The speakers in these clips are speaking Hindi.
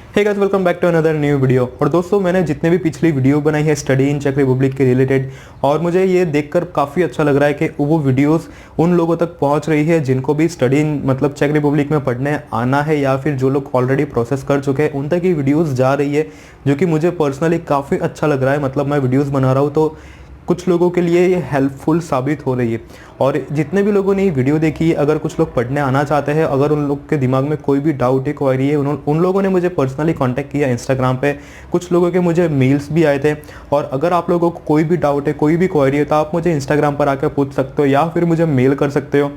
Hey guys, welcome back to another new video. और दोस्तों, मैंने जितने भी पिछली वीडियो बनाई है स्टडी इन चेक रिपब्लिक के रिलेटेड, और मुझे ये देखकर काफ़ी अच्छा लग रहा है कि वो वीडियोस उन लोगों तक पहुंच रही है जिनको भी स्टडी इन मतलब चेक रिपब्लिक में पढ़ने आना है, या फिर जो लोग ऑलरेडी प्रोसेस कर चुके हैं उन तक ये वीडियोज़ जा रही है, जो कि मुझे पर्सनली काफ़ी अच्छा लग रहा है। मतलब मैं वीडियोज़ बना रहा हूँ तो कुछ लोगों के लिए ये हेल्पफुल साबित हो रही है। और जितने भी लोगों ने ये वीडियो देखी, अगर कुछ लोग पढ़ने आना चाहते हैं, अगर उन लोग के दिमाग में कोई भी डाउट है, क्वेरी है, उन लोगों ने मुझे पर्सनली कांटेक्ट किया इंस्टाग्राम पे। कुछ लोगों के मुझे मेल्स भी आए थे। और अगर आप लोगों को कोई भी डाउट है, कोई भी क्वेरी है, तो आप मुझे इंस्टाग्राम पर आकर पूछ सकते हो या फिर मुझे मेल कर सकते हो।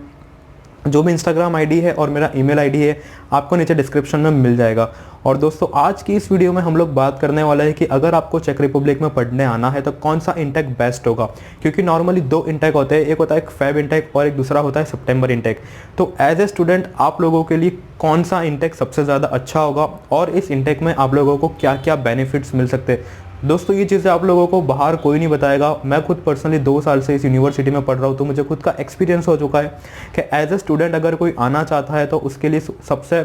जो भी इंस्टाग्राम आईडी है और मेरा ईमेल आईडी है आपको नीचे डिस्क्रिप्शन में मिल जाएगा। और दोस्तों, आज की इस वीडियो में हम लोग बात करने वाले हैं कि अगर आपको चेक रिपब्लिक में पढ़ने आना है तो कौन सा इंटेक बेस्ट होगा। क्योंकि नॉर्मली दो इंटेक होते हैं, एक होता है फेब इंटेक और एक दूसरा होता है सितंबर इंटेक। तो एज ए स्टूडेंट आप लोगों के लिए कौन सा इंटेक सबसे ज़्यादा अच्छा होगा और इस इंटेक में आप लोगों को क्या क्या बेनिफिट्स मिल सकते हैं। दोस्तों, ये चीज़ें आप लोगों को बाहर कोई नहीं बताएगा। मैं खुद पर्सनली 2 साल से इस यूनिवर्सिटी में पढ़ रहा हूँ, तो मुझे खुद का एक्सपीरियंस हो चुका है कि एज ए स्टूडेंट अगर कोई आना चाहता है तो उसके लिए सबसे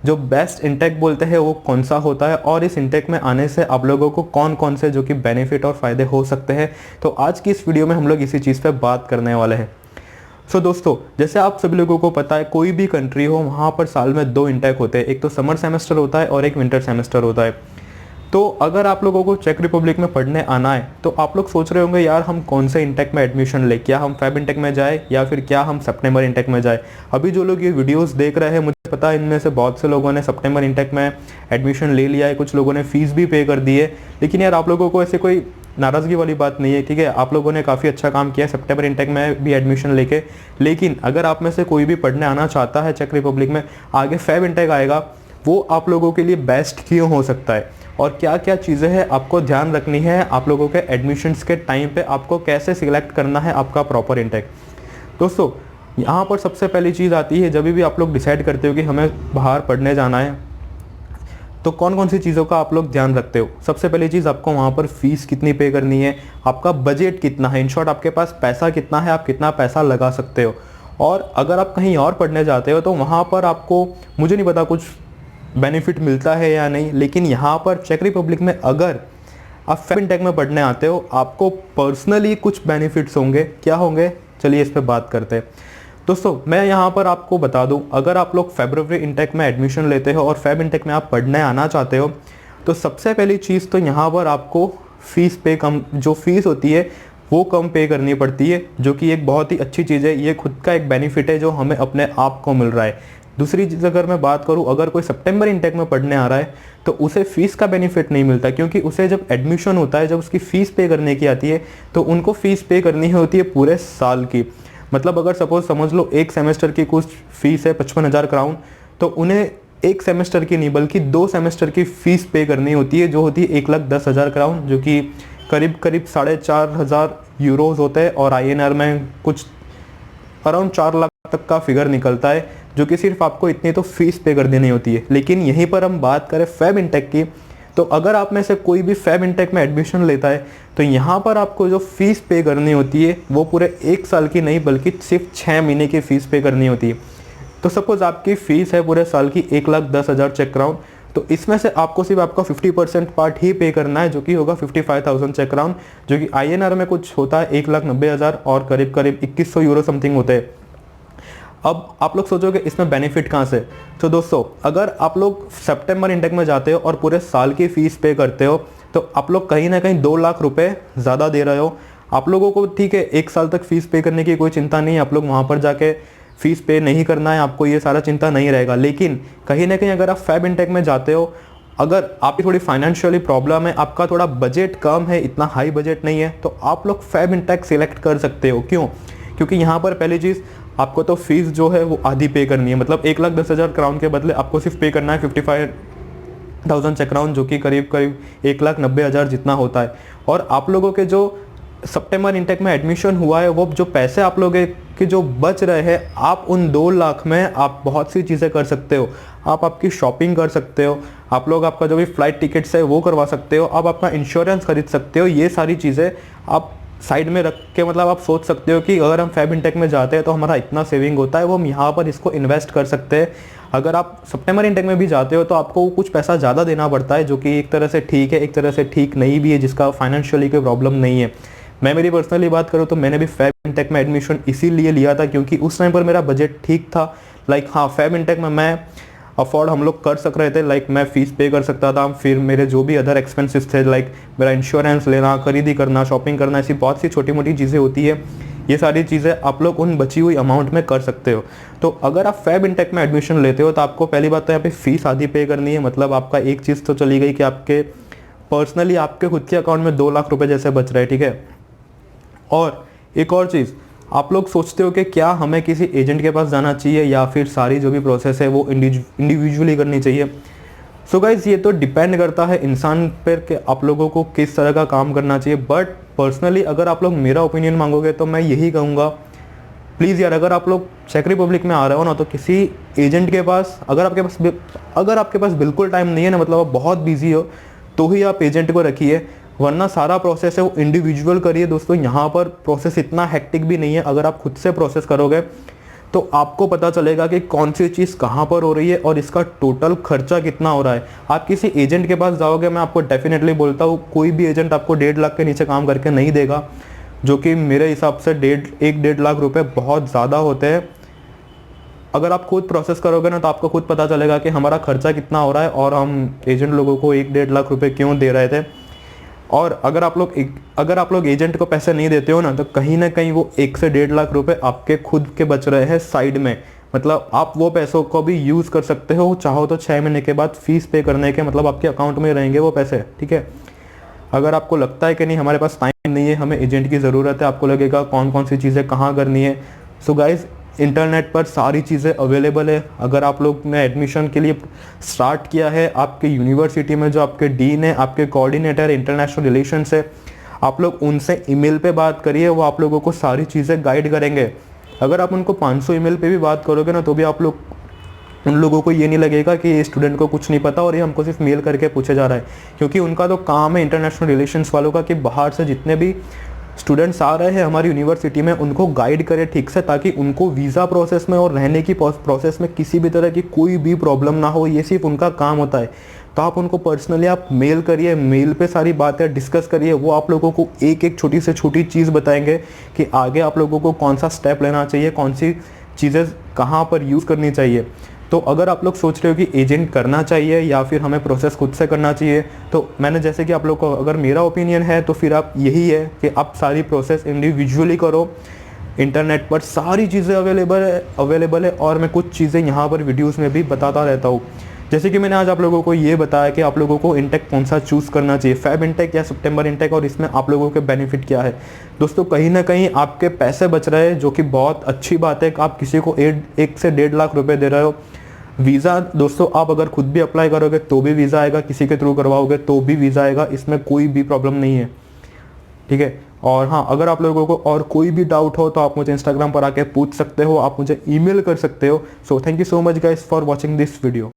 जो बेस्ट इंटेक बोलते हैं वो कौन सा होता है, और इस इंटेक में आने से आप लोगों को कौन कौन से जो कि बेनिफिट और फ़ायदे हो सकते हैं। तो आज की इस वीडियो में हम लोग इसी चीज़ पर बात करने वाले हैं। सो दोस्तों, जैसे आप सभी लोगों को पता है, कोई भी कंट्री हो वहाँ पर साल में 2 इंटेक होते हैं। एक तो समर सेमेस्टर होता है और एक विंटर सेमेस्टर होता है। तो अगर आप लोगों को चेक रिपब्लिक में पढ़ने आना है तो आप लोग सोच रहे होंगे, यार हम कौन से इंटेक में एडमिशन ले, क्या हम फेब इंटेक में जाए या फिर क्या हम सितंबर इंटेक में जाए। अभी जो लोग ये वीडियोस देख रहे हैं, मुझे पता है इनमें से बहुत से लोगों ने सितंबर इंटेक में एडमिशन ले लिया है, कुछ लोगों ने फीस भी पे कर दी है। लेकिन यार, आप लोगों को ऐसे कोई नाराज़गी वाली बात नहीं है, ठीक है। आप लोगों ने काफ़ी अच्छा काम किया सितंबर इंटेक में भी एडमिशन लेके। लेकिन अगर आप में से कोई भी पढ़ने आना चाहता है चेक रिपब्लिक में, आगे फेब इंटेक आएगा, वो आप लोगों के लिए बेस्ट क्यों हो सकता है और क्या क्या चीज़ें हैं आपको ध्यान रखनी है आप लोगों के एडमिशन्स के टाइम पे, आपको कैसे सिलेक्ट करना है आपका प्रॉपर इंटेक। दोस्तों, यहाँ पर सबसे पहली चीज़ आती है, जब भी आप लोग डिसाइड करते हो कि हमें बाहर पढ़ने जाना है तो कौन कौन सी चीज़ों का आप लोग ध्यान रखते हो। सबसे पहली चीज़, आपको वहाँ पर फीस कितनी पे करनी है, आपका बजट कितना है, इन शॉर्ट आपके पास पैसा कितना है, आप कितना पैसा लगा सकते हो। और अगर आप कहीं और पढ़ने जाते हो तो वहाँ पर आपको, मुझे नहीं पता कुछ बेनिफिट मिलता है या नहीं, लेकिन यहाँ पर चेक रिपब्लिक में अगर आप फेब इंटेक में पढ़ने आते हो, आपको पर्सनली कुछ बेनिफिट्स होंगे। क्या होंगे, चलिए इस पर बात करते हैं। दोस्तों, मैं यहाँ पर आपको बता दूँ, अगर आप लोग फरवरी इंटेक में एडमिशन लेते हो और फेब इंटेक में आप पढ़ने आना चाहते हो, तो सबसे पहली चीज़ तो यहाँ पर आपको फ़ीस पे कम, जो फ़ीस होती है वो कम पे करनी पड़ती है, जो कि एक बहुत ही अच्छी चीज़ है। ये खुद का एक बेनिफिट है जो हमें अपने आप को मिल रहा है। दूसरी चीज़ अगर मैं बात करूं, अगर कोई सितंबर इंटेक में पढ़ने आ रहा है तो उसे फ़ीस का बेनिफिट नहीं मिलता, क्योंकि उसे जब एडमिशन होता है, जब उसकी फ़ीस पे करने की आती है, तो उनको फ़ीस पे करनी होती है पूरे साल की। मतलब अगर सपोज समझ लो एक सेमेस्टर की कुछ फ़ीस है 55,000 क्राउन, तो उन्हें एक सेमेस्टर की नहीं बल्कि 2 सेमेस्टर की फ़ीस पे करनी होती है, जो होती है 1,10,000 क्राउन, जो कि करीब 4,500 यूरोज़ होते हैं। और INR में कुछ अराउंड 4 लाख तक का फिगर निकलता है, जो कि सिर्फ आपको इतनी तो फीस पे कर देनी होती है। लेकिन यहीं पर हम बात करें फेब इंटेक की, तो अगर आप में से कोई भी फेब इंटेक में एडमिशन लेता है तो यहाँ पर आपको जो फीस पे करनी होती है वो पूरे 1 साल की नहीं बल्कि सिर्फ 6 महीने की फ़ीस पे करनी होती है। तो सपोज आपकी फ़ीस है पूरे साल की 1,10,000 चेक क्राउन, तो इसमें से आपको सिर्फ आपका 50% पार्ट ही पे करना है, जो कि होगा 55,000 चेक क्राउन, जो कि INR में कुछ होता है 1,90,000 और करीब करीब 2100 यूरो समथिंग होते हैं। अब आप लोग सोचोगे इसमें बेनिफिट कहाँ से। तो दोस्तों, अगर आप लोग सितंबर इंटेक में जाते हो और पूरे साल की फ़ीस पे करते हो, तो आप लोग कहीं ना कहीं 2 लाख रुपए ज़्यादा दे रहे हो। आप लोगों को ठीक है, 1 साल तक फ़ीस पे करने की कोई चिंता नहीं है, आप लोग वहाँ पर जाके फ़ीस पे नहीं करना है, आपको ये सारा चिंता नहीं रहेगा। लेकिन कहीं ना कहीं अगर आप फेब इंटेक में जाते हो, अगर आपकी थोड़ी फाइनेंशियली प्रॉब्लम है, आपका थोड़ा बजट कम है, इतना हाई बजट नहीं है, तो आप लोग फेब इंटेक सिलेक्ट कर सकते हो। क्यों? क्योंकि यहाँ पर पहली चीज़, आपको तो फीस जो है वो आधी पे करनी है। मतलब 1,10,000 क्राउन के बदले आपको सिर्फ पे करना है 55,000 चेक क्राउन, जो कि करीब करीब 1,90,000 जितना होता है। और आप लोगों के जो सितंबर इंटेक में एडमिशन हुआ है, वो जो पैसे आप लोगों के जो बच रहे हैं, आप उन 2 लाख में आप बहुत सी चीज़ें कर सकते हो। आप आपकी शॉपिंग कर सकते हो, आप लोग आपका जो भी फ़्लाइट टिकट्स है वो करवा सकते हो, आप अपना इंश्योरेंस खरीद सकते हो। ये सारी चीज़ें आप साइड में रख के, मतलब आप सोच सकते हो कि अगर हम फेब इंटेक में जाते हैं तो हमारा इतना सेविंग होता है, वो हम यहाँ पर इसको इन्वेस्ट कर सकते हैं अगर आप सितंबर इनटेक में भी जाते हो तो आपको कुछ पैसा ज़्यादा देना पड़ता है, जो कि एक तरह से ठीक है, एक तरह से ठीक नहीं भी है, जिसका फाइनेंशियली कोई प्रॉब्लम नहीं है। मैं मेरी पर्सनली बात करूँ तो मैंने भी फैब इनटेक में एडमिशन इसीलिए लिया था क्योंकि उस टाइम पर मेरा बजट ठीक था। लाइक हाँ, फैब इनटेक में मैं अफोर्ड हम लोग कर सक रहे थे, लाइक मैं फ़ीस पे कर सकता था, फिर मेरे जो भी अदर एक्सपेंसेस थे, लाइक मेरा इंश्योरेंस लेना, खरीदी करना, शॉपिंग करना, ऐसी बहुत सी छोटी मोटी चीज़ें होती है। ये सारी चीज़ें आप लोग उन बची हुई अमाउंट में कर सकते हो। तो अगर आप फैब इनटेक में एडमिशन लेते हो तो आपको पहली बात तो यहाँ पे फ़ीस आधी पे करनी है। मतलब आपका एक चीज़ तो चली गई कि आपके पर्सनली आपके खुद के अकाउंट में 2 लाख रुपए जैसे बच रहे हैं, ठीक है। और एक और चीज़, आप लोग सोचते हो कि क्या हमें किसी एजेंट के पास जाना चाहिए या फिर सारी जो भी प्रोसेस है वो इंडिविजुअली करनी चाहिए। सो गाइज, ये तो डिपेंड करता है इंसान पर कि आप लोगों को किस तरह का काम करना चाहिए। बट पर्सनली अगर आप लोग मेरा ओपिनियन मांगोगे तो मैं यही कहूँगा, प्लीज़ यार, अगर आप लोग चेक रिपब्लिक में आ रहे हो ना तो किसी एजेंट के पास, अगर आपके पास बिल्कुल टाइम नहीं है ना, मतलब आप बहुत बिजी हो, तो ही आप एजेंट को रखिए, वरना सारा प्रोसेस है वो इंडिविजुअल करिए। दोस्तों, यहाँ पर प्रोसेस इतना हेक्टिक भी नहीं है। अगर आप खुद से प्रोसेस करोगे तो आपको पता चलेगा कि कौन सी चीज़ कहाँ पर हो रही है और इसका टोटल खर्चा कितना हो रहा है। आप किसी एजेंट के पास जाओगे, मैं आपको डेफिनेटली बोलता हूँ, कोई भी एजेंट आपको 1.5 लाख के नीचे काम करके नहीं देगा, जो कि मेरे हिसाब से 1.5 लाख रुपए बहुत ज़्यादा होते हैं। अगर आप खुद प्रोसेस करोगे ना तो आपको खुद पता चलेगा कि हमारा खर्चा कितना हो रहा है और हम एजेंट लोगों को 1.5 लाख रुपए क्यों दे रहे थे। और अगर आप लोग एजेंट को पैसे नहीं देते हो ना तो कहीं ना कहीं वो 1 से 1.5 लाख रुपए आपके खुद के बच रहे हैं साइड में। मतलब आप वो पैसों को भी यूज़ कर सकते हो, चाहो तो 6 महीने के बाद फीस पे करने के, मतलब आपके अकाउंट में रहेंगे वो पैसे, ठीक है। अगर आपको लगता है कि नहीं हमारे पास टाइम नहीं है, हमें एजेंट की ज़रूरत है, आपको लगेगा कौन कौन सी चीज़ें कहाँ करनी है, सो गाइज इंटरनेट पर सारी चीज़ें अवेलेबल है। अगर आप लोग ने एडमिशन के लिए स्टार्ट किया है, आपके यूनिवर्सिटी में जो आपके डीन है, आपके कोऑर्डिनेटर इंटरनेशनल रिलेशंस है, आप लोग उनसे ईमेल पे बात करिए, वो आप लोगों को सारी चीज़ें गाइड करेंगे। अगर आप उनको 500 ईमेल पे भी बात करोगे ना तो भी आप लोग उन लोगों को ये नहीं लगेगा कि ये स्टूडेंट को कुछ नहीं पता और ये हमको सिर्फ मेल करके पूछे जा रहा है, क्योंकि उनका तो काम है इंटरनेशनल रिलेशंस वालों का कि बाहर से जितने भी स्टूडेंट्स आ रहे हैं हमारी यूनिवर्सिटी में उनको गाइड करें ठीक से, ताकि उनको वीज़ा प्रोसेस में और रहने की प्रोसेस में किसी भी तरह की कोई भी प्रॉब्लम ना हो। ये सिर्फ उनका काम होता है। तो आप उनको पर्सनली आप मेल करिए, मेल पे सारी बातें डिस्कस करिए, वो आप लोगों को एक एक छोटी से छोटी चीज़ बताएंगे कि आगे आप लोगों को कौन सा स्टेप लेना चाहिए, कौन सी चीज़ें कहाँ पर यूज़ करनी चाहिए। तो अगर आप लोग सोच रहे हो कि एजेंट करना चाहिए या फिर हमें प्रोसेस खुद से करना चाहिए, तो मैंने जैसे कि आप लोग को अगर मेरा ओपिनियन है तो फिर आप यही है कि आप सारी प्रोसेस इंडिविजुअली करो। इंटरनेट पर सारी चीज़ें अवेलेबल है और मैं कुछ चीज़ें यहाँ पर वीडियोस में भी बताता रहता हूँ। जैसे कि मैंने आज आप लोगों को ये बताया कि आप लोगों को इंटेक कौन सा चूज़ करना चाहिए, फैब इंटेक या सितंबर इंटेक, और इसमें आप लोगों के बेनिफिट क्या है। दोस्तों, कहीं ना कहीं आपके पैसे बच रहे हैं, जो कि बहुत अच्छी बात है। आप किसी को 1 से 1.5 लाख रुपए दे रहे हो। वीज़ा दोस्तों, आप अगर खुद भी अप्लाई करोगे तो भी वीज़ा आएगा, किसी के थ्रू करवाओगे तो भी वीज़ा आएगा, इसमें कोई भी प्रॉब्लम नहीं है, ठीक है। और हाँ, अगर आप लोगों को और कोई भी डाउट हो तो आप मुझे इंस्टाग्राम पर आके पूछ सकते हो, आप मुझे ईमेल कर सकते हो। So thank you so much guys for watching this video.